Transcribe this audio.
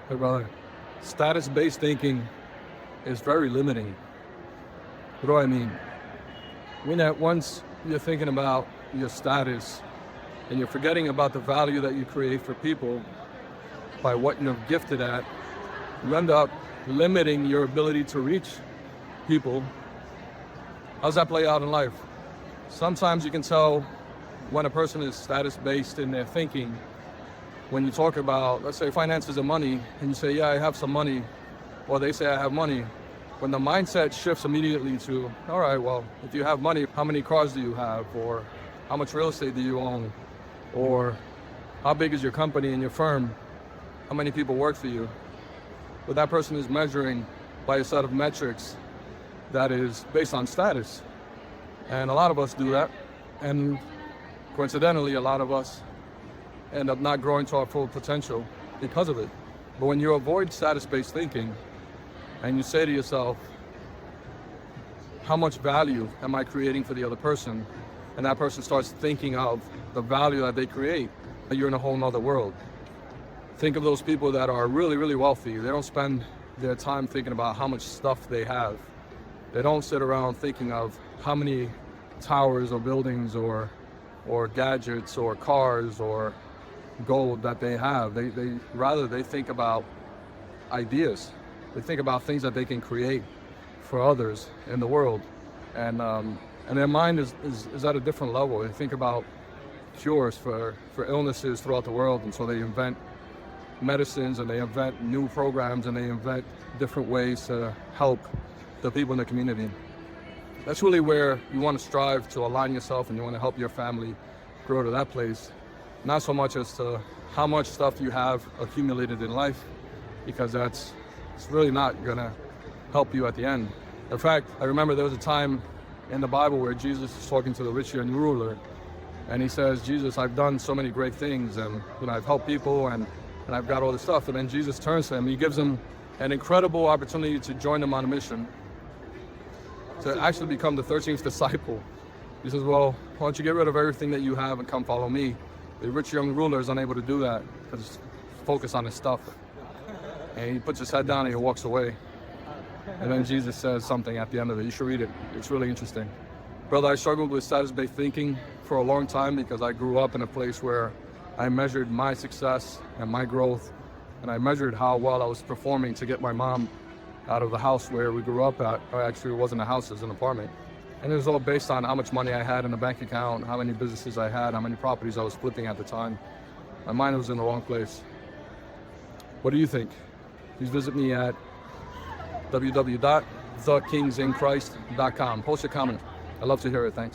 Hey, brother, status-based thinking is very limiting. What do I mean? I mean that once you're thinking about your status and you're forgetting about the value that you create for people by what you're gifted at, you end up limiting your ability to reach people. How does that play out in life? Sometimes you can tell when a person is status-based in their thinking. When you talk about, let's say, finances and money, and you say, yeah, I have some money, or they say I have money, when the mindset shifts immediately to, all right, well, if you have money, how many cars do you have? Or how much real estate do you own? Or how big is your company and your firm? How many people work for you? But that person is measuring by a set of metrics that is based on status. And a lot of us do that. And coincidentally, a lot of us end up not growing to our full potential because of it. But when you avoid status-based thinking and you say to yourself, how much value am I creating for the other person? And that person starts thinking of the value that they create, you're in a whole nother world. Think of those people that are really, really wealthy. They don't spend their time thinking about how much stuff they have. They don't sit around thinking of how many towers or buildings or gadgets or cars or gold that they have. They think about ideas. They think about things that they can create for others in the world, and their mind is at a different level. They think about cures for illnesses throughout the world, and so they invent medicines and they invent new programs and they invent different ways to help the people in the community. That's really where you want to strive to align yourself, and you want to help your family grow to that place. Not so much as to how much stuff you have accumulated in life, because it's really not gonna help you at the end. In fact, I remember there was a time in the Bible where Jesus is talking to the rich young ruler, and he says, Jesus, I've done so many great things, and I've helped people, and I've got all this stuff. And then Jesus turns to him, he gives him an incredible opportunity to join him on a mission, to actually become the 13th disciple. He says, well, why don't you get rid of everything that you have and come follow me? The rich young ruler is unable to do that because he's focused on his stuff. And he puts his head down and he walks away. And then Jesus says something at the end of it. You should read it. It's really interesting. Brother, I struggled with status-based thinking for a long time because I grew up in a place where I measured my success and my growth, and I measured how well I was performing to get my mom out of the house where we grew up at. Actually, it wasn't a house, it was an apartment. And it was all based on how much money I had in the bank account, how many businesses I had, how many properties I was flipping at the time. My mind was in the wrong place. What do you think? Please visit me at www.thekingsinchrist.com. Post a comment. I'd love to hear it. Thanks.